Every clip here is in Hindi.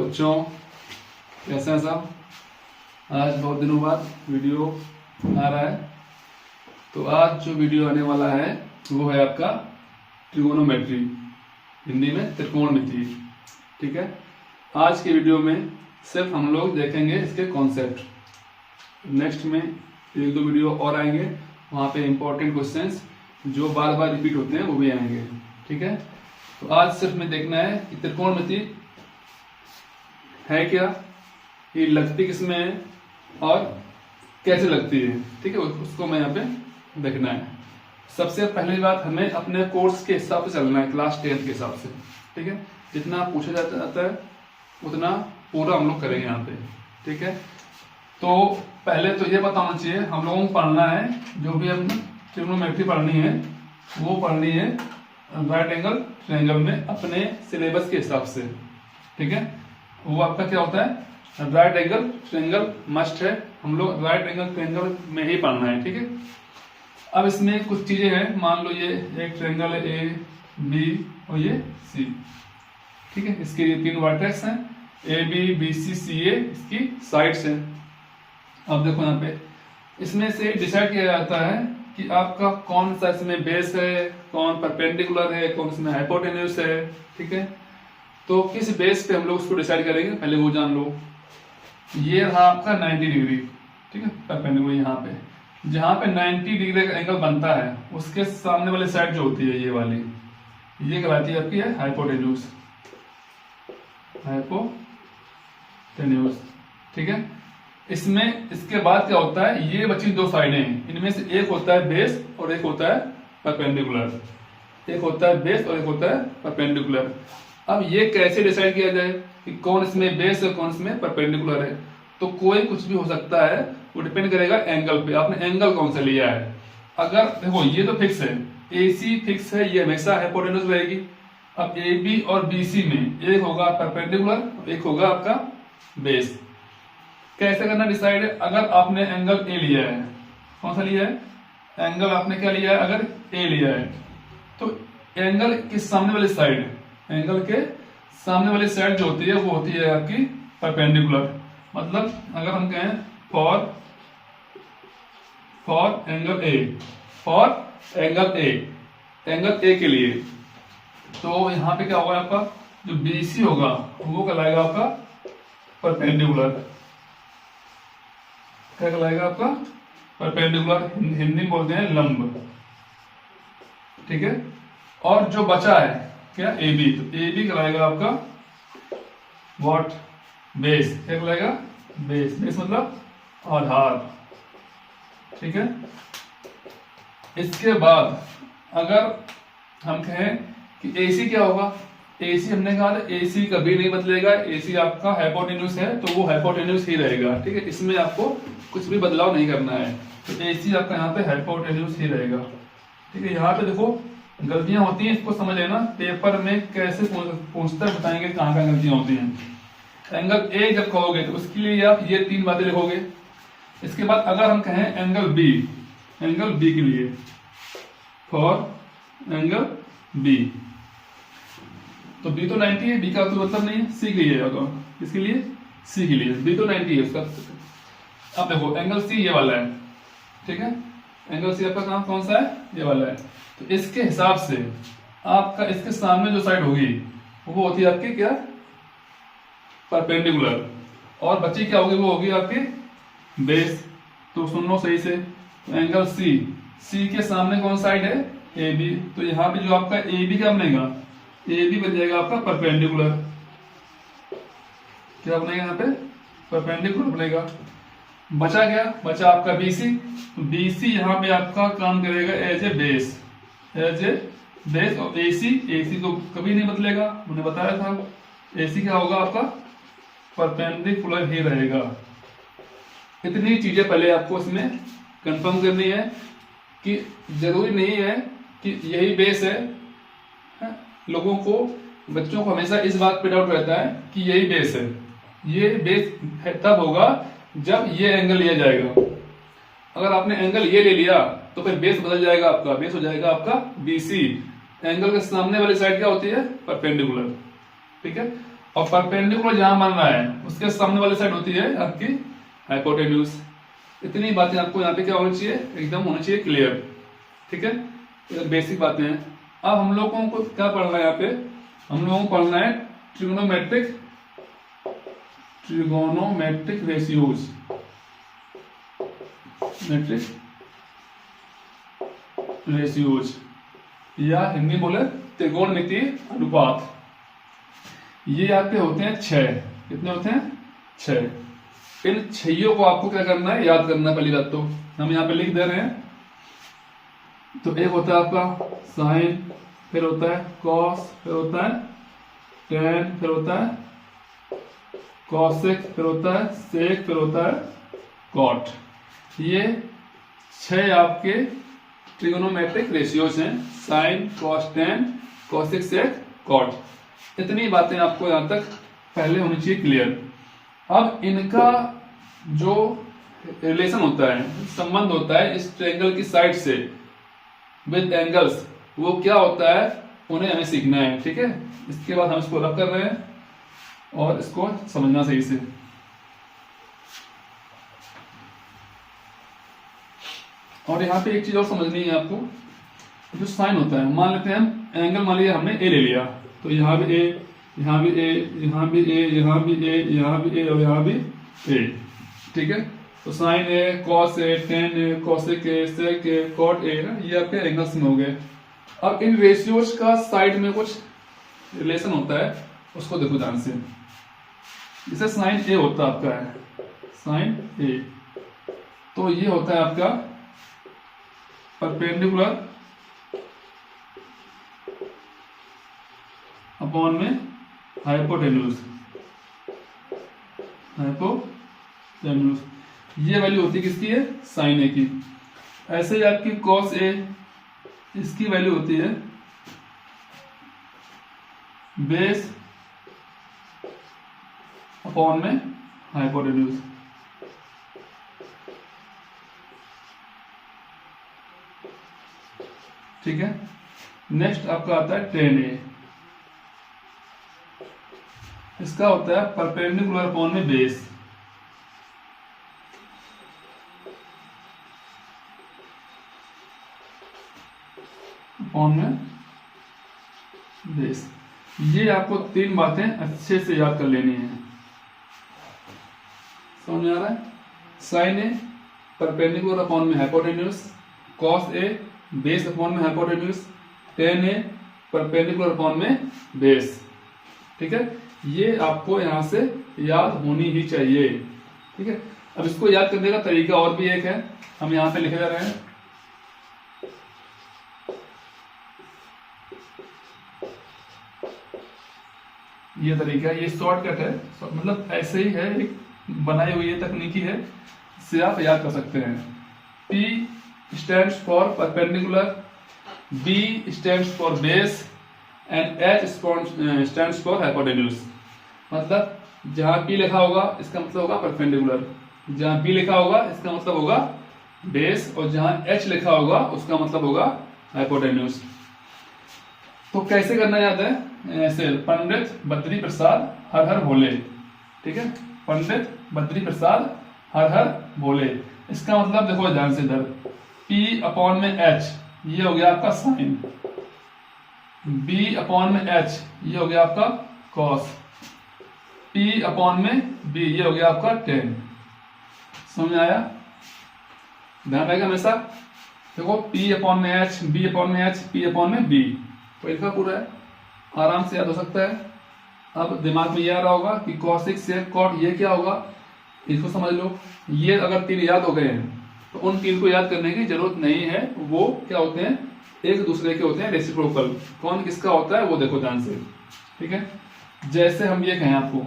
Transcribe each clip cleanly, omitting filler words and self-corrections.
बच्चों, कैसे हैं सब। आज बहुत दिनों बाद वीडियो आ रहा है। तो आज जो वीडियो आने वाला है वो है आपका ट्रिगोनोमेट्री, हिंदी में त्रिकोणमिति। ठीक है, आज की वीडियो में सिर्फ हम लोग देखेंगे इसके कॉन्सेप्ट। नेक्स्ट में एक दो वीडियो और आएंगे, वहाँ पे इम्पोर्टेंट क्वेश्चंस जो बार बार रिपीट होते हैं वो भी आएंगे। ठीक है, तो आज सिर्फ में देखना है कि त्रिकोणमिति है क्या, ये लगती किसमें है और कैसे लगती है। ठीक है, उसको मैं यहाँ पे देखना है। सबसे पहली बात, हमें अपने कोर्स के हिसाब से चलना है, क्लास 10 के हिसाब से। ठीक है, जितना पूछा जाता है उतना पूरा हम लोग करेंगे यहाँ पे। ठीक है, तो पहले तो ये बताना चाहिए, हम लोगों को पढ़ना है जो भी हम ट्रिग्नोमेट्री पढ़नी है वो पढ़नी है राइट एंगल ट्रायंगल में अपने सिलेबस के हिसाब से। ठीक है, वो आपका क्या होता है, राइट एंगल ट्रायंगल मस्ट है, हम लोग राइट एंगल ट्रायंगल में ही पढ़ना है। ठीक है, अब इसमें कुछ चीजें हैं, मान लो ये एक ट्रायंगल है ए बी और ये सी। ठीक है, इसके ये तीन वर्टेक्स हैं, ए बी बी सी सी ए इसकी साइड्स हैं। अब देखो यहाँ पे इसमें से डिसाइड किया जाता है कि आपका कौन सा इसमें बेस है, कौन परपेंडिकुलर है, कौन इसमें हाइपोटेन्यूज है। ठीक है, तो किस बेस पे हम लोग उसको डिसाइड करेंगे, पहले वो जान लो। ये रहा आपका 90 डिग्री। ठीक है, परपेंडिकुलर यहाँ पे जहाँ पे 90 डिग्री का एंगल बनता है उसके सामने वाली साइड जो होती है ये वाली, ये कहलाती है आपकी है हाइपोटेन्यूज। हाइपोटेन्यूज। ठीक है, इसमें इसके बाद क्या होता है, ये बची दो साइडें हैं, इनमें से एक होता है बेस और एक होता है परपेंडिकुलर। एक होता है बेस और एक होता है परपेंडिकुलर। अब ये कैसे डिसाइड किया जाए कि कौन इसमें बेस है कौन इसमें परपेंडिकुलर है, तो कोई कुछ भी हो सकता है, वो डिपेंड करेगा एंगल पे, आपने एंगल कौन सा लिया है। अगर देखो ये तो फिक्स है, AC फिक्स है, ये हमेशा हाइपोटेन्यूज रहेगी। अब AB और BC में एक होगा परपेंडिकुलर, एक होगा आपका बेस। कैसे करना डिसाइड, अगर आपने एंगल A लिया है, कौन सा लिया है, एंगल आपने क्या लिया है, अगर A लिया है तो एंगल के सामने वाली साइड, एंगल के सामने वाली साइड जो होती है वो होती है आपकी परपेंडिकुलर। मतलब अगर हम कहें for angle A, for angle A, angle A के लिए, तो यहाँ पे क्या होगा, आपका जो BC होगा वो कहलाएगा आपका परपेंडिकुलर। क्या कहलाएगा आपका परपेंडिकुलर, हिंदी में बोलते हैं लंब। ठीक है, और जो बचा है क्या AB, तो AB कहलाएगा आपका व्हाट, बेस। क्या कहलाएगा, बेस। बेस मतलब आधार। ठीक है, इसके बाद अगर हम कहें कि AC क्या होगा, AC हमने कहा था AC कभी नहीं बदलेगा, AC आपका हाइपोटेन्यूज है तो वो हाइपोटेन्यूज ही रहेगा। ठीक है, इसमें आपको कुछ भी बदलाव नहीं करना है, तो AC आपका यहाँ पे हाइपोटेन्यूज ही रहेगा। ठीक है, यहाँ पे देखो गलतियां होती हैं, इसको समझ लेना, पेपर में कैसे पूछता है बताएंगे कहाँ कहाँ गलतियां होती हैं। एंगल A जब कहोगे तो उसके लिए आप ये तीन बातें लिखोगे। इसके बाद अगर हम कहें एंगल B, एंगल B के लिए फॉर एंगल B, तो B तो 90 है, B का तो मतलब नहीं है, C के लिए होगा, इसके लिए C के लिए B तो 90 है उसका। अब देखो एंगल C ये वाला है। ठीक है, एंगल C आपका कौन सा है, ये वाला है। तो इसके हिसाब से आपका इसके सामने जो साइड होगी वो होती है आपकी क्या, परपेंडिकुलर, और बची क्या होगी, वो होगी आपकी बेस। तो सुन लो सही से, तो एंगल C के सामने कौन साइड है, AB, तो यहाँ पे जो आपका AB क्या बनेगा, AB बन जाएगा आपका परपेंडिकुलर। क्या बनेगा यहाँ पे, परपेंडिकुलर बनेगा। बचा क्या, बचा आपका BC, तो BC यहाँ पे आपका काम करेगा as a base, as a base. और AC तो कभी नहीं बदलेगा, मैंने बताया था, AC क्या होगा आपका परपेंडिकुलर ही रहेगा। इतनी चीजें पहले आपको इसमें कंफर्म करनी है कि जरूरी नहीं है कि यही बेस है। लोगों को, बच्चों को हमेशा इस बात पे डाउट रहता है कि यही बेस है। ये बेस तब होगा जब ये एंगल लिया जाएगा। अगर आपने एंगल ये ले लिया तो फिर बेस बदल जाएगा आपका, बेस हो जाएगा आपका BC। एंगल के सामने वाली साइड क्या होती है, परपेंडिकुलर। ठीक है, और परपेंडिकुलर जहां बन रहा है उसके सामने वाली साइड होती है आपकी हाइपोटेन्यूज। इतनी बातें आपको यहाँ पे क्या होनी चाहिए, एकदम होनी चाहिए क्लियर। ठीक है, ये बेसिक बातें हैं। अब हम लोगों को क्या पढ़ना है यहाँ पे, हम लोगों को पढ़ना है ट्रिगोनोमेट्रिक रेशियोज, या हिंदी बोले त्रिकोणमितीय अनुपात। ये यहाँ पे होते हैं 6। कितने होते हैं? 6। इन 6 को आपको क्या करना है, याद करना है। पहली बात तो हम यहाँ पे लिख दे रहे हैं। तो एक होता है आपका साइन, फिर होता है कॉस, फिर होता है टेन, फिर होता है कॉसेक, फिर होता है सेक, फिर होता है कॉट। ये 6 आपके ट्रिगोनोमेट्रिक रेशियोज हैं, साइन, कॉस, टेन, कॉसेक, सेक, कॉट। इतनी बातें आपको यहां तक पहले होनी चाहिए क्लियर। अब इनका जो रिलेशन होता है, संबंध होता है इस ट्रायंगल की साइड से विद एंगल्स, वो क्या होता है उन्हें हमें सीखना है। ठीक है, इसके बाद हम इसको रब कर रहे हैं और इसको समझना सही से। और यहाँ पे एक चीज और समझनी है आपको, जो साइन होता है, मान लेते हैं हम एंगल, मान लिया हमने ए ले लिया, तो यहाँ भी ए, यहाँ भी ए, यहाँ भी ए, यहाँ भी ए, यहाँ भी ए और यहाँ भी ए। ठीक है, तो sine A, cos A, tan A, cosec A, sec A, cot A, ये आपके एंगल्स में हो गए। अब इन रेशियोज का साइड में कुछ रिलेशन होता है, उसको देखो ध्यान से। जैसे साइन ए होता आपका है, साइन ए, तो ये होता है आपका परपेंडिकुलर अपॉन में हाइपोटेन्यूज। ये वैल्यू होती है किसकी है, साइन ए की। ऐसे ही आपकी कॉस ए, इसकी वैल्यू होती है बेस अपॉन में हाइपोटेन्यूज। ठीक है, नेक्स्ट आपका आता है टेन ए, इसका होता है परपेंडिकुलर अपॉन में बेस। अपॉन में बेस। ये आपको 3 बातें अच्छे से याद कर लेनी है। समझ में आ रहा है? साइन ए परपेंडिकुलर अपॉन में hypotenuse, cos A base upon में हाइपोटेन्यूज, टेन ए परपेंडिकुलर अपॉन में बेस। ठीक है, ये आपको यहां से याद होनी ही चाहिए। ठीक है, अब इसको याद करने का तरीका और भी एक है, हम यहां पे लिखे जा रहे हैं। ये तरीका है, ये शॉर्टकट है, मतलब ऐसे ही है, एक बनाई हुई है तकनीकी है, इससे आप याद कर सकते हैं। P stands for perpendicular, B stands for base and H stands for hypotenuse। मतलब जहां P लिखा होगा इसका मतलब होगा परपेंडिकुलर, जहां B लिखा होगा इसका मतलब होगा बेस, और जहां H लिखा होगा उसका मतलब होगा हाइपोटेन्यूज। तो कैसे करना याद है, ऐसे पंडित बद्री प्रसाद हर हर भोले। ठीक है, पंडित बद्री प्रसाद हर हर भोले, इसका मतलब देखो ध्यान से इधर, P अपॉन में H ये हो गया आपका साइन, B अपॉन में H ये हो गया आपका कॉस, P अपॉन में B ये हो गया आपका टेन। समझ में आया? ध्यान रहेगा हमेशा। देखो P अपॉन में H, B अपॉन में H, P अपॉन में B, तो इनका पूरा है, आराम से याद हो सकता है। अब दिमाग में ये आ रहा होगा कि कॉसिक सेक कॉट ये क्या होगा, इसको समझ लो। ये अगर 3 याद हो गए हैं तो उन 3 को याद करने की जरूरत नहीं है, वो क्या होते हैं, एक दूसरे के होते हैं रेसिप्रोकल। कौन किसका होता है वो देखो ध्यान से। ठीक है, जैसे हम ये कहें आपको,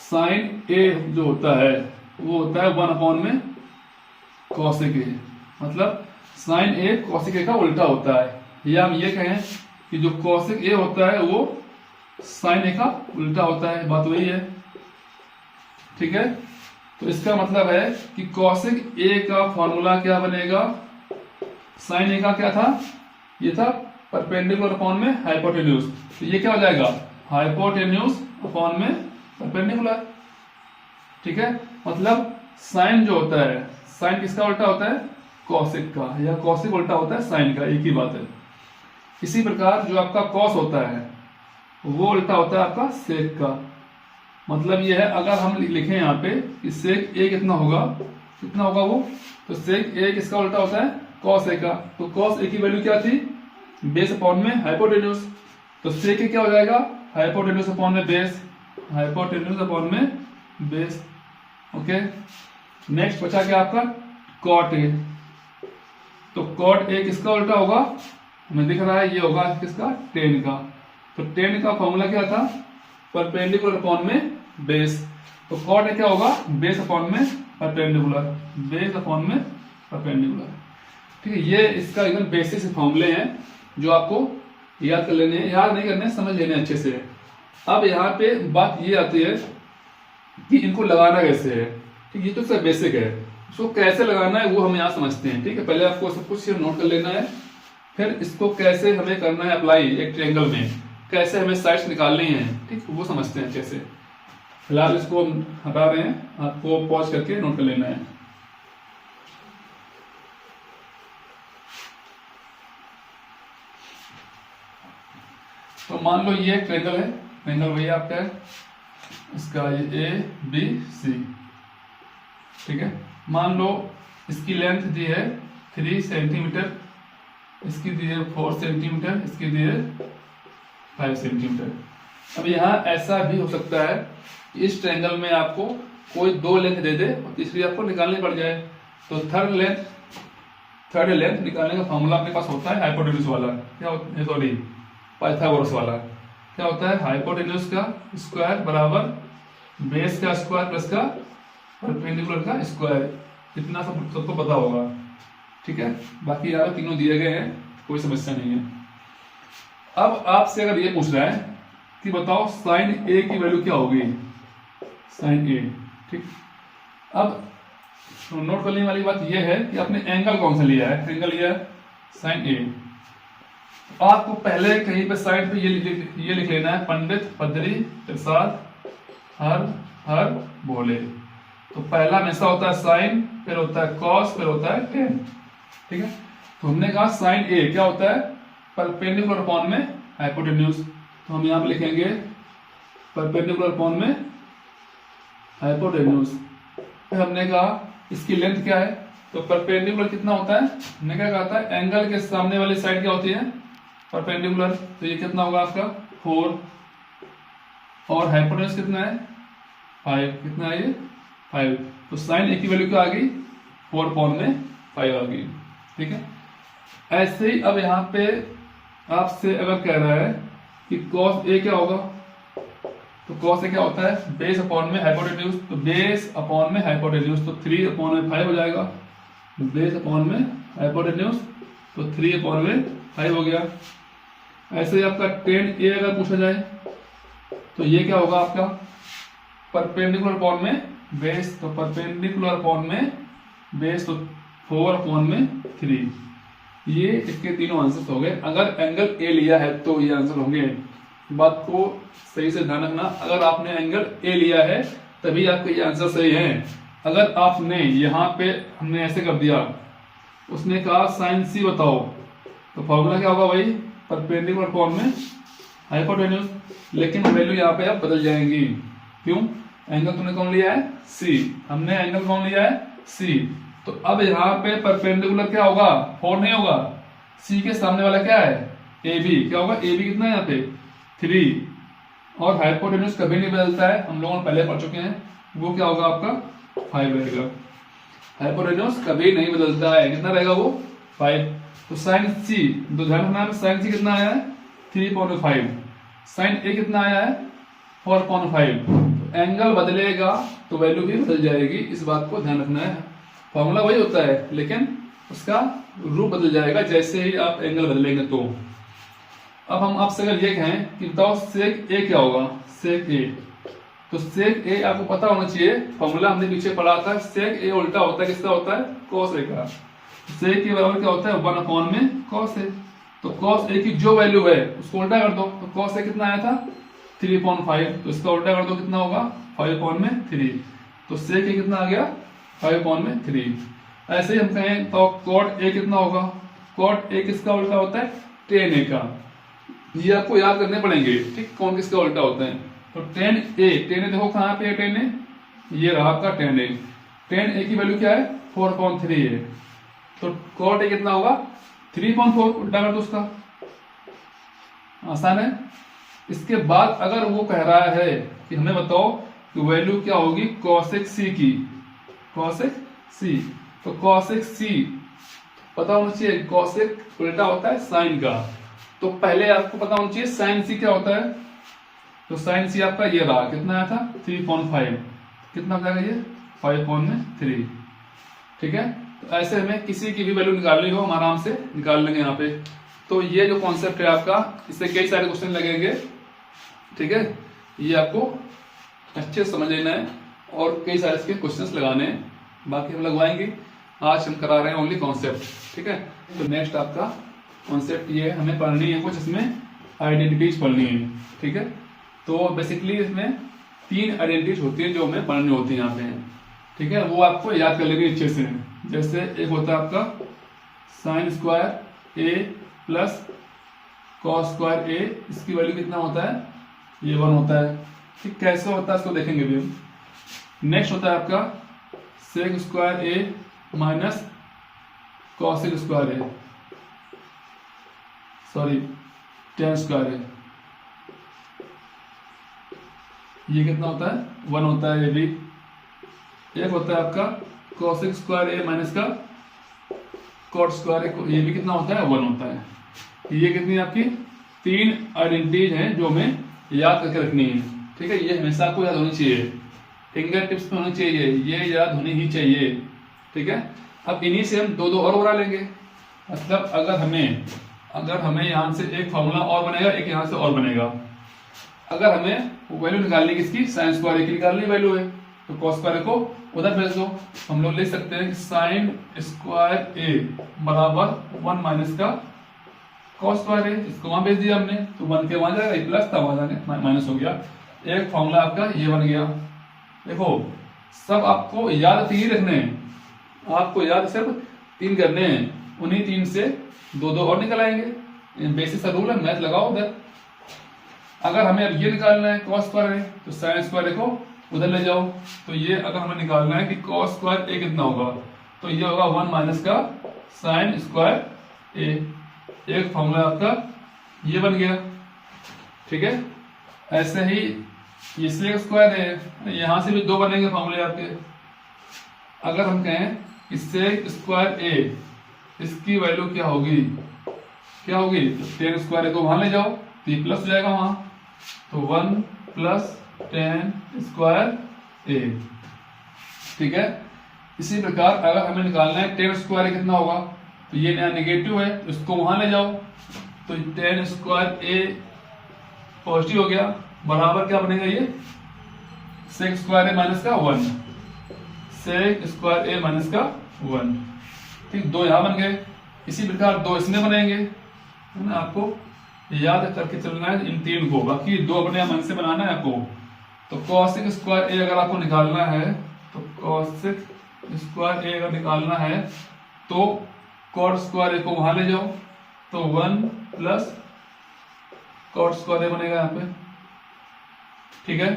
साइन ए जो होता है वो होता है 1 अपॉन में कॉसिक ए, मतलब साइन ए कॉसिक ए का उल्टा होता है। या हम ये कहें कि जो कॉसिक ए होता है वो साइन ए का उल्टा होता है, बात वही है। ठीक है, तो इसका मतलब है कि कॉसिक ए का फॉर्मूला क्या बनेगा, साइन ए का क्या था, ये था परपेंडिकुलर अपॉन में हाइपोटेन्यूज, तो ये क्या हो जाएगा हाइपोटेन्यूज अपॉन में परपेंडिकुलर। ठीक है, मतलब साइन जो होता है, साइन किसका उल्टा होता है? कॉसिक का, या कॉसिक उल्टा होता है साइन का, एक ही बात है। इसी प्रकार जो आपका कॉस होता है वो उल्टा होता है आपका सेक का। मतलब ये है, अगर हम लिखें यहाँ पे कि सेक ए कितना होगा, कितना होगा वो, तो सेक ए किसका उल्टा होता है? कॉस ए का। तो कॉस ए की वैल्यू क्या थी? बेस अपॉन में हाइपोटेन्यूज। तो सेक ए क्या हो जाएगा? हाइपोटेन्यूज अपॉन में बेस, हाइपोटेन्यूज अपॉन में बेस। ओके, नेक्स्ट बचा क्या आपका? Cot A. तो कॉट ए किसका उल्टा होगा? हमें दिख रहा है ये होगा किसका? टेन का। तो टेन का फॉर्मूला क्या था? परपेंडिकुलर अपॉन में बेस। तो कॉट ए क्या होगा? बेस अपॉन में परपेंडिकुलर, बेस अपॉन में परपेंडिकुलर। ठीक है, ये इसका एकदम बेसिक फॉर्मूले हैं जो आपको याद कर लेने हैं, याद नहीं करने, समझ लेने अच्छे से। अब यहाँ पे बात ये आती है कि इनको लगाना कैसे है। ठीक, ये तो सब बेसिक है, इसको कैसे लगाना है वो हम यहाँ समझते हैं। ठीक है, पहले आपको सब कुछ नोट कर लेना है, फिर इसको कैसे हमें करना है अप्लाई एक ट्रायंगल में, कैसे हमें साइड्स निकालनी है, ठीक, वो समझते हैं अच्छे से। फिलहाल इसको हटा रहे हैं, आपको पॉज करके नोट कर लेना है। तो मान लो ये एक ट्रायंगल है, ट्रायंगल वही आपका है, इसका ये ए बी सी। ठीक है, मान लो इसकी लेंथ दी है 3 सेंटीमीटर, इसकी दी है 4 सेंटीमीटर, इसकी दी है 5 सेंटीमीटर। अब यहाँ ऐसा भी हो सकता है कि इस ट्रायंगल में आपको कोई दो लेंथ दे दे और तीसरी आपको निकालनी पड़ जाए। तो थर्ड लेंथ निकालने का फॉर्मूला अपने पास होता है हाइपोटेन्यूज वाला, क्या होता है, सॉरी पाइथागोरस वाला। क्या होता है? हाइपोटेन्यूज का स्क्वायर बराबर बेस का स्क्वायर प्लस का परपेंडिकुलर का स्क्वायर। इतना सबको पता होगा। ठीक है, बाकी यहाँ पे तीनों दिए गए हैं, कोई समस्या नहीं है। अब आपसे अगर ये पूछ रहा है कि बताओ साइन ए की वैल्यू क्या होगी, साइन ए। ठीक, अब नोट करने वाली बात यह है कि आपने एंगल कौन सा लिया है, एंगल लिया है साइन ए। आपको पहले कहीं पे साइड पे ये लिख लेना है, पंडित पदरी प्रसाद हर बोले। तो पहला हमेशा होता है साइन, फिर होता है कॉस, फिर होता है टेन। ठीक है, तो हमने कहा साइन ए क्या होता है? परपेंडिकुलर अपॉन में हाइपोटेन्यूज। तो हम यहाँ पे लिखेंगे परपेंडिकुलर अपॉन में हाइपोटेन्यूज। फिर हमने कहा इसकी लेंथ क्या है, तो परपेंडिकुलर कितना होता है, हमने क्या कहा था, एंगल के सामने वाली साइड क्या होती है, परपेंडिकुलर। तो ये कितना होगा आपका 4, और हाइपोटेन्यूज कितना है 5, कितना है ये 5। तो साइन ए की वैल्यू क्या आ गई, 4 अपॉन में 5 आ गई। ठीक है, ऐसे ही अब यहाँ पे आपसे अगर कह रहा है कि कॉस ए क्या होगा, तो कॉस ए क्या होता है, बेस अपॉन में हाइपोटेन्यूज। तो बेस अपॉन में हाइपोटेन्यूज, तो 3 अपॉन में 5 हो जाएगा। बेस अपॉन में हाइपोटेन्यूज, तो 3 अपॉन में 5 हो गया। ऐसे ही आपका टेन ए अगर पूछा जाए तो ये क्या होगा आपका, परपेंडिकुलर अपॉन में बेस। तो परपेंडिकुलर अपॉन में बेस, तो 4 अपॉन में 3। ये इसके तीनों आंसर हो गए। अगर एंगल ए लिया है तो ये आंसर होंगे। बात को सही से ध्यान रखना, अगर आपने एंगल ए लिया है तभी आपके ये आंसर सही है। अगर आपने यहाँ पे हमने ऐसे कर दिया, उसने कहा साइन सी बताओ, तो फॉर्मूला क्या होगा भाई, परपेंडिकुलर अपॉन में हाइपोटेन्यूज। लेकिन वैल्यू यहाँ पे अब बदल जाएंगी। क्यों? एंगल तुमने कौन लिया है, सी। हमने एंगल कौन लिया है, सी। तो अब यहाँ पे परपेंडिकुलर क्या होगा, 4 नहीं होगा, सी के सामने वाला क्या है, ए बी। क्या होगा, ए बी कितना है यहाँ पे 3, और हाइपोटेन्यूज कभी नहीं बदलता है, हम लोगों ने पहले पढ़ चुके हैं। वो क्या होगा आपका 5 रहेगा। हाइपोटेन्यूज कभी नहीं बदलता है, कितना रहेगा वो 5। तो साइन सी, तो ध्यान रखना, साइन सी कितना आया है 3/5, साइन ए कितना आया है 4/5। तो एंगल बदलेगा तो वैल्यू भी बदल जाएगी, इस बात को ध्यान रखना है। फॉर्मूला वही होता है लेकिन उसका रूप बदल जाएगा जैसे ही आप एंगल बदलेंगे। तो अब हम आपसे अगर ये कहें कि बताओ सेक ए क्या होगा, सेक ए, तो सेक ए आपको पता होना चाहिए, फॉर्मूला हमने पीछे पढ़ा था। सेक ए उल्टा होता है किसका होता है, कॉस ए का। सेक के बराबर क्या होता है 1 अपॉन में कॉस ए। तो कॉस ए की जो वैल्यू है उसको उल्टा कर दो, तो कॉस ए कितना आया था 3/5, तो इसका उल्टा कर दो कितना होगा 5/3। तो sec a कितना आ गया 5/3। ऐसे ही हम कहें तो cot a कितना होगा, cot a किसका उल्टा होता है tan a का। ये आपको याद करने पड़ेंगे, ठीक, कौन किसका उल्टा होता है। तो tan a देखो कहाँ पे है tan a, ये रहा आपका tan a की वैल्यू क्या है 4/3 है। तो cot a कितना होगा 3/4, उल्टा कर दो उसका, आसान है। इसके बाद अगर वो कह रहा है कि हमें बताओ कि वैल्यू क्या होगी cosec c की, cosec c, तो cosec c पता होना चाहिए, cosec उल्टा होता है sin का, तो पहले आपको पता होना चाहिए sin c क्या होता है। तो sin c आपका ये रहा, कितना आया था 3/5, कितना हो जाएगा ये 5/3, ठीक है। तो ऐसे हमें किसी की भी वैल्यू निकालनी हो हम आराम से निकाल लेंगे यहाँ पे। तो ये जो कॉन्सेप्ट है आपका, इससे कई सारे क्वेश्चन लगेंगे, ठीक है, ये आपको अच्छे से समझ लेना है और कई सारे इसके क्वेश्चंस लगाने हैं, बाकी हम लगवाएंगे। आज हम करा रहे हैं ओनली कॉन्सेप्ट, ठीक है। तो नेक्स्ट आपका कॉन्सेप्ट ये हमें पढ़नी है, कुछ इसमें आइडेंटिटीज पढ़नी है, ठीक है। तो बेसिकली इसमें 3 आइडेंटिटीज होती है जो हमें पढ़नी होती है यहाँ पे, ठीक है, वो आपको याद कर लेनी अच्छे से। जैसे एक होता है आपका sin square a plus cos square a, इसकी वैल्यू कितना होता है ये 1 होता है, ठीक, कैसे होता है इसको देखेंगे भी हम। नेक्स्ट होता है आपका sec square a minus cosec square a, sorry tan square a, ये कितना होता है 1 होता है ये भी। एक होता है आपका cosec स्क्वायर a माइनस का cot स्क्वायर a, ये भी कितना होता है 1 होता है। ये कितनी आपकी 3 आइडेंटिटीज हैं जो हमें याद करके रखनी है, ठीक है। ये हमेशा आपको याद होनी चाहिए, फिंगर टिप्स पे होनी चाहिए, ये याद होनी ही चाहिए, ठीक है। अब इन्हीं से हम 2 और बना लेंगे, मतलब अगर हमें यहाँ से एक फॉर्मूला और बनेगा, एक यहाँ से और बनेगा। अगर हमें वैल्यू निकालनी किसकी sin स्क्वायर a की निकालनी वैल्यू है, तो cos स्क्वायर a को उधर भेज दो। हम लोग लिख सकते हैं कि sin स्क्वायर a बराबर 1 माइनस का cos स्क्वायर a, इसको वहां भेज दिया हमने, तो 1 के वहां जाएगा, प्लस था वहां जाके माइनस हो गया। एक फॉर्मूला आपका ये बन गया। देखो सब आपको याद 3 रखने हैं, आपको याद सिर्फ 3 करने हैं, उन्हीं 3 से 2 और निकल आएंगे। बेसिक सा रूल है, मैथ लगाओ उधर। अगर हमें अब ये निकालना है cos स्क्वायर a, तो sin स्क्वायर a को उधर ले जाओ। तो ये अगर हमें निकालना है कि cos स्क्वायर a कितना होगा, तो ये होगा 1 माइनस का sin स्क्वायर a। एक फॉर्मूला आपका ये बन गया, ठीक है। ऐसे ही ये sec स्क्वायर है, यहां से भी 2 बनेंगे फॉर्मूले आपके। अगर हम कहें कि sec स्क्वायर a, इसकी वैल्यू क्या होगी, तो tan स्क्वायर a को वहां ले जाओ, तो ये प्लस हो जाएगा वहां, तो 1 प्लस tan स्क्वायर a, ठीक है। इसी प्रकार अगर हमें निकालना है tan स्क्वायर a कितना होगा, तो ये नया नेगेटिव है, तो इसको वहां ले जाओ, तो tan स्क्वायर a पॉजिटिव हो गया, बराबर क्या बनेगा ये sec स्क्वायर a माइनस का 1, sec स्क्वायर a माइनस का 1, ठीक। 2 यहां बन गए, इसी प्रकार 2 इसमें बनेंगे, है ना। आपको याद करके चलना है इन 3 को, बाकी 2 अपने मन से बनाना है आपको। तो cosec स्क्वायर a अगर आपको निकालना है, तो cosec स्क्वायर a अगर निकालना है तो cot स्क्वायर a को वहां ले जाओ, तो 1 प्लस cot स्क्वायर a बनेगा यहाँ पे, ठीक है।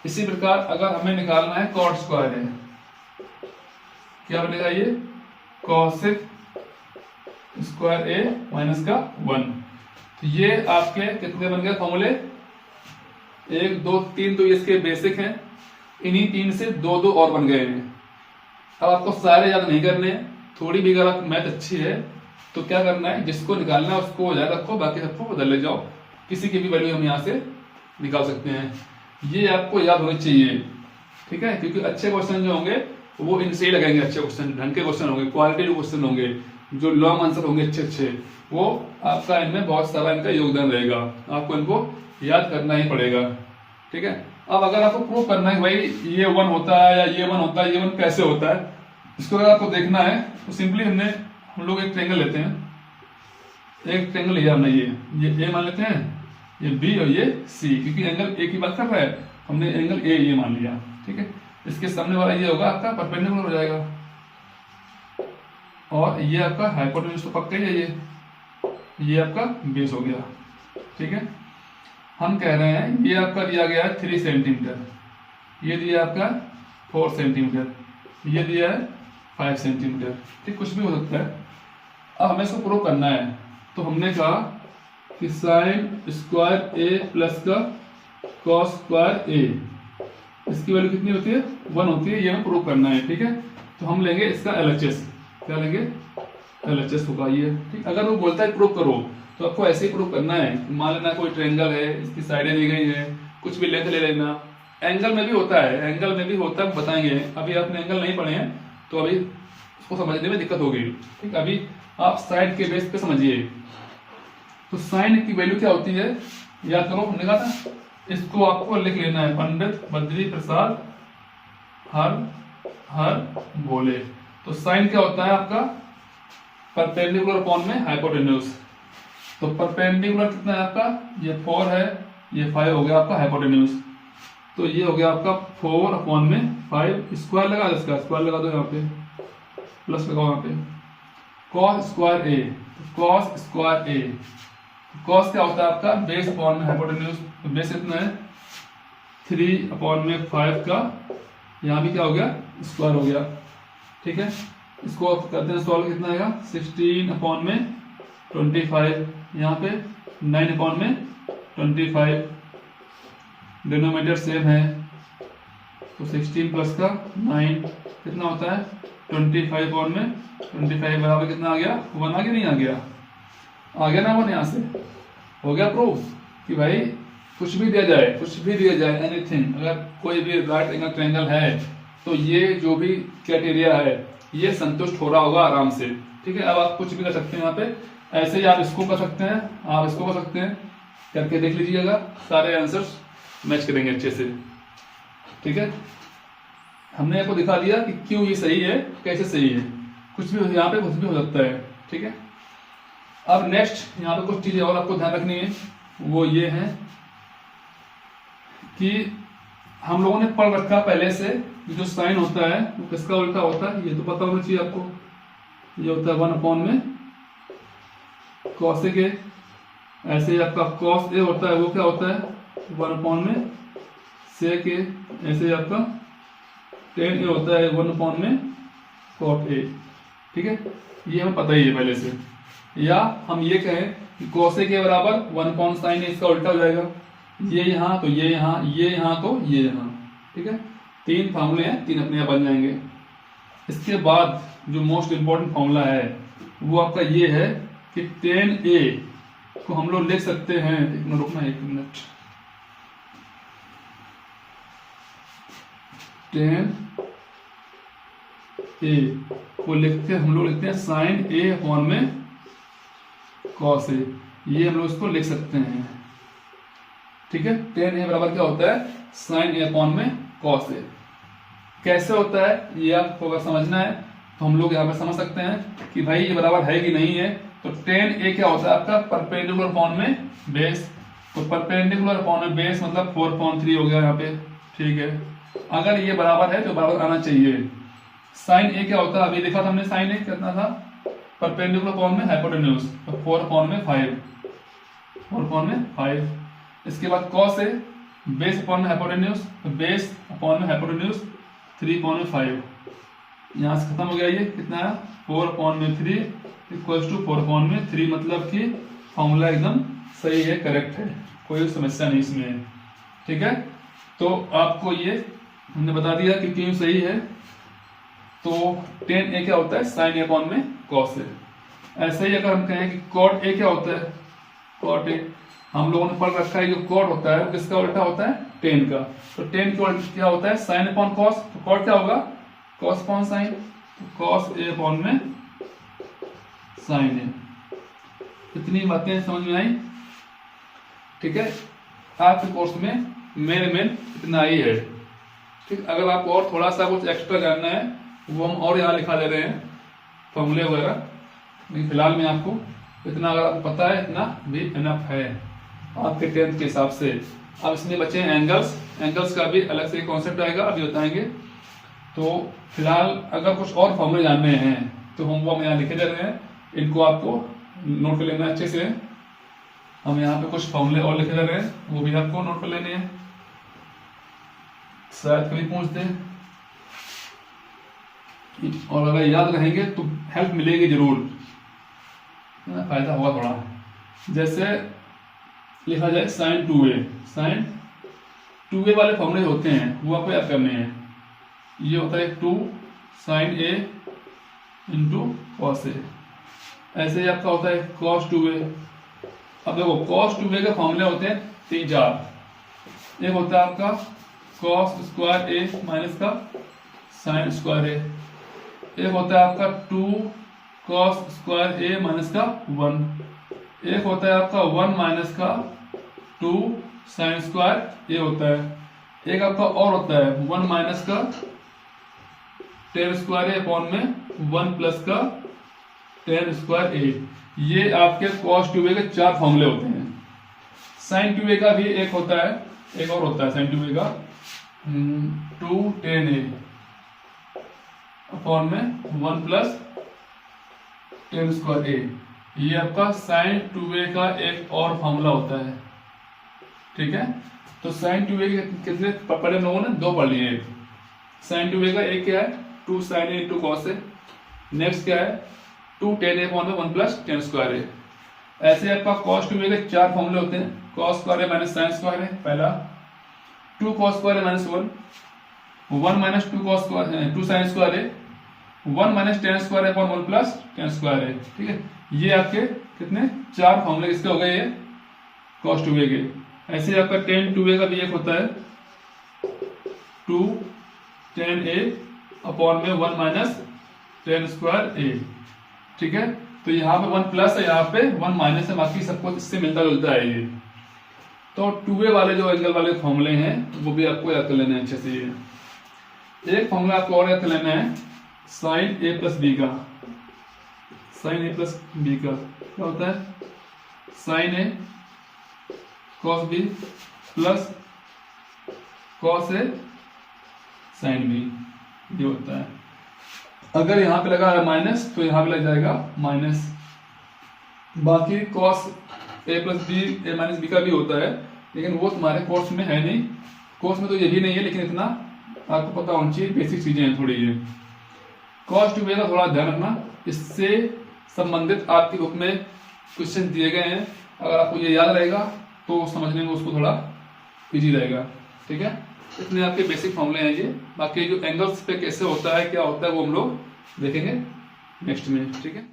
इसी प्रकार अगर हमें निकालना है cot स्क्वायर a, क्या बनेगा ये cosec स्क्वायर a माइनस का 1। तो ये आपके कितने बन गए फॉर्मूले, 1 2 3, तो ये इसके बेसिक हैं, इन्हीं 3 से 2 और बन गए हैं। अब आपको सारे याद नहीं करने हैं, थोड़ी भी अगर आपकी मैथ अच्छी है तो क्या करना है, जिसको निकालना है उसको याद रखो, बाकी सबको बदल ले जाओ, किसी की भी वैल्यू हम यहाँ से निकाल सकते हैं। ये आपको याद होनी चाहिए, ठीक है, क्योंकि अच्छे क्वेश्चन जो होंगे वो इनसे ही लगेंगे, अच्छे क्वेश्चन, ढंग के क्वेश्चन होंगे, क्वालिटी क्वेश्चन होंगे, जो लॉन्ग आंसर होंगे अच्छे, वो आपका इनमें बहुत सारा इनका योगदान रहेगा, आपको इनको याद करना ही पड़ेगा, ठीक है। अब अगर आपको प्रूव करना है भाई ये 1 होता है या ये 1 होता है, ये 1 कैसे होता है, इसको अगर आपको देखना है तो सिंपली हम लोग एक ट्रायंगल लेते हैं, एक ट्रायंगल लिया हमने, ये ए मान लेते हैं, ये बी और ये सी, क्योंकि एंगल ए की बात कर रहा है, हमने एंगल ए ये मान लिया। ठीक है, इसके सामने वाला ये होगा आपका परपेंडिकुलर हो जाएगा, और ये आपका हाइपोटेन्यूज तो पक्का ही है, ये आपका बेस हो गया। ठीक है, हम कह रहे हैं ये आपका दिया गया है 3 सेंटीमीटर, ये दिया आपका 4 सेंटीमीटर, ये दिया है 5 सेंटीमीटर। ठीक, कुछ भी हो सकता है। अब हमें इसको प्रूव करना है, तो हमने कहा कि साइन स्क्वायर ए प्लस का कॉस स्क्वायर ए, इसकी वैल्यू कितनी होती है? 1 होती है, ये हमें प्रूव करना है। ठीक है, तो हम लेंगे इसका LHS, क्या लेंगे? LHS होगा ये। ठीक, अगर वो बोलता है प्रूव करो, तो आपको ऐसे ही प्रूव करना है। मान लेना कोई ट्रायंगल है, इसकी साइडें दी गई है, कुछ भी लेंथ ले लेना। एंगल में भी होता है, एंगल में भी होता है, बताएंगे। अभी आपने एंगल नहीं पढ़े हैं तो अभी उसको समझने में दिक्कत होगी। ठीक, अभी आप साइड के बेस पे समझिए। तो साइन की वैल्यू क्या होती है याद करो, हमने कहा था इसको आपको लिख लेना है, पंडित बद्री प्रसाद हर बोले। तो साइन क्या होता है आपका? परपेंडिकुलर अपॉन में हाइपोटेन्यूज। तो परपेंडिकुलर कितना है आपका? ये 4 है, ये 5 हो गया आपका हाइपोटेन्यूज। तो ये हो गया आपका 4 अपॉन में 5, स्क्वायर लगा दो, इसका स्क्वायर लगा दो, यहाँ पे प्लस लगाओ, यहाँ पे कॉस स्क्वायर ए, कॉस स्क्वायर ए। कॉस क्या होता है आपका? बेस अपॉन में हाइपोटेन्यूज। तो बेस कितना है? 3 अपॉन में 5 का, यहाँ भी क्या हो गया? स्क्वायर हो गया। ठीक है, इसको करते हैं सॉल्व, कितना आएगा? 16 अपॉन में 25, यहाँ पे 9 अपॉन में 25, डिनोमिनेटर सेम है, तो 16 प्लस का 9 कितना होता है? 25 अपॉन में 25 बराबर कितना आ गया? 1 आ गया, नहीं आ गया? आ गया ना 1, यहाँ से हो गया प्रूफ कि भाई कुछ भी दिया जाए, कुछ भी दिया जाए, एनीथिंग, अगर कोई भी राइट एंगल ट्रायंगल है तो ये जो भी क्राइटेरिया है ये संतुष्ट हो रहा होगा आराम से। ठीक है, अब आप कुछ भी कर सकते हैं यहाँ पे, ऐसे ही आप इसको कर सकते हैं, आप इसको कर सकते हैं, करके देख लीजिएगा, सारे आंसर्स मैच करेंगे अच्छे से। ठीक है, हमने आपको दिखा दिया कि क्यों ये सही है, कैसे सही है, कुछ भी यहाँ पे कुछ भी हो सकता है। ठीक है, अब नेक्स्ट यहाँ पे कुछ चीजें और आपको ध्यान रखनी है, वो ये है कि हम लोगों ने पढ़ रखा पहले से, जो साइन होता है वो किसका उल्टा होता है, ये तो पता होना चाहिए आपको। ये होता है 1 अपॉन में कॉसेक ए। ऐसे ही आपका कॉस ए होता है, वो क्या होता है? 1 अपॉन में सेक ए। ऐसे ही आपका टेन ए होता है 1 अपॉन में कॉट ए। ठीक है, ये हमें पता ही है पहले से। या हम ये कहें कि कॉसेक ए बराबर 1 अपॉन साइन ए, इसका उल्टा हो जाएगा, ये यहाँ तो ये यहाँ, ये यहाँ तो ये यहाँ। ठीक है, 3 फार्मूले हैं, 3 अपने यहाँ बन जाएंगे। इसके बाद जो मोस्ट इंपॉर्टेंट फार्मूला है वो आपका ये है कि tan a को हम लोग लिख सकते हैं, एक मिनट रुकना, 1 मिनट, tan a को लिखते हम लोग लिखते हैं साइन a अपॉन में कॉस ए, ये हम लोग इसको लिख सकते हैं। ठीक है, tan a बराबर क्या होता है? साइन a अपॉन में कॉस ए। कैसे होता है ये आपको अगर समझना है तो हम लोग यहाँ पे समझ सकते हैं कि भाई ये बराबर है कि नहीं है। तो tan a क्या होता है आपका? परपेंडिकुलर अपॉन में बेस। तो परपेंडिकुलर अपॉन में बेस मतलब 4/3 हो गया यहाँ पे। ठीक है, अगर ये बराबर है तो बराबर आना चाहिए। साइन a क्या होता है? अभी देखा था हमने, साइन a कितना था? परपेंडिकुलर अपॉन में हाइपोटेन्यूज, तो 4/5, 4/5। इसके बाद cos a बेस अपॉन में हाइपोटेन्यूज, तो बेस अपॉन में हाइपोटेन्यूज 3/5। यहाँ से खत्म हो गया, ये कितना है? 4/3 इक्वल्स टू 4/3, मतलब कि फॉर्मूला एकदम सही है, करेक्ट है, कोई समस्या नहीं इसमें। ठीक है, तो आपको ये हमने बता दिया कि क्यों सही है। तो tan a क्या होता है? साइन a अपॉन में cos a। ऐसे ही अगर हम कहें कि cot a क्या होता है? cot a हम लोगों ने पढ़ रखा है, जो cot होता है वो किसका उल्टा होता है? tan का। तो tan क्या होता है? Sine upon cos। तो cot क्या होगा? cos अपॉन साइन, तो cos a अपॉन में साइन a। इतनी बातें समझ में आई? ठीक है, आपके कोर्स में मेन इतना ही है। ठीक, अगर आपको और थोड़ा सा कुछ एक्स्ट्रा जानना है वो हम और यहाँ लिखा दे रहे हैं, फॉर्मूले वगैरह, लेकिन फिलहाल में आपको इतना अगर आपको पता है, इतना भी इनफ है। आपके 10th के हिसाब से। अब इसमें बचे हैं एंगल्स। एंगल्स का भी अलग से कॉन्सेप्ट आएगा, अभी बताएंगे। तो फिलहाल अगर कुछ और फॉर्मूले जानने हैं तो हम यहाँ लिखे जा रहे हैं, इनको आपको नोट कर लेना है अच्छे से। हम यहाँ पे कुछ फॉर्मूले और लिखे जा रहे हैं, वो भी आपको नोट कर लेने हैं, शायद कभी पूछ दे। और अगर याद रहेंगे तो हेल्प मिलेगी जरूर, फायदा होगा थोड़ा। जैसे लिखा जाए sin 2a, sin 2a वाले फॉर्मूले होते हैं वो आपको याद करने हैं। ये होता है 2 sin a into cos a, ऐसे ही आपका होता है cos 2a। अब देखो cos 2a के फॉर्मूले होते हैं 3-4। एक होता है आपका cos स्क्वायर a माइनस का sin स्क्वायर a, एक होता है आपका 2 cos स्क्वायर a माइनस का 1, एक होता है आपका 1 माइनस का 2 sin स्क्वायर a होता है, एक आपका और होता है 1 माइनस का tan स्क्वायर a अपॉन में 1 प्लस का tan स्क्वायर a। ये आपके cos 2a के 4 फॉर्मूले होते हैं। sin 2a का भी एक होता है, एक और होता है sin 2a का 2 tan a अपॉन में 1 प्लस tan स्क्वायर a। ये आपका sin 2a का एक और फॉर्मूला होता है, ठीक है। तो sin 2a के कितने पढ़े लोगों ने? 2 पढ़ लिए। sin 2a का एक क्या है 2 sin a into cos a, next क्या है 2 tan a अपॉन में 1 प्लस tan स्क्वायर a। ऐसे आपका cos 2a के 4 फॉर्मूले होते हैं। cos square a minus sin square a, पहला 2 cos square a minus 1 minus 2 cos square 2 sin square a, 1 minus tan square upon 1 plus tan square a, ठीक है। ये आपके कितने 4 फॉर्मूले किसके हो गए? ये cos 2a के। ऐसे ही आपका tan 2a का भी एक होता है 2 tan a अपॉन में 1 माइनस tan स्क्वायर a, ठीक है। तो यहाँ पे 1 प्लस है, यहाँ पे 1 माइनस है, बाकी सब कुछ इससे मिलता जुलता है ये। तो 2a वाले जो एंगल वाले फॉर्मूले हैं वो भी आपको याद कर लेना है अच्छे से। ये एक फॉर्मूला आपको और याद कर लेना है sin a प्लस b का। sin a प्लस b का क्या होता है? sin a cos b plus cos a sin b, ये होता है। अगर यहाँ पे लगा है माइनस तो यहाँ पे लग जाएगा माइनस। बाकी cos a plus b a minus b का भी होता है, लेकिन वो तुम्हारे कोर्स में है नहीं। कोर्स में तो ये भी नहीं है, लेकिन इतना आपको पता होना चाहिए, बेसिक चीजें हैं थोड़ी ये। cos 2a का थोड़ा ध्यान रखना, इससे संबंधित आपकी बुक में क्वेश्चन दिए गए हैं। अगर आपको ये याद रहेगा तो समझने में उसको थोड़ा इजी रहेगा, ठीक है। इतने आपके बेसिक फॉर्मूले हैं ये। बाकी जो एंगल्स पे कैसे होता है क्या होता है वो हम लोग देखेंगे नेक्स्ट में, ठीक है।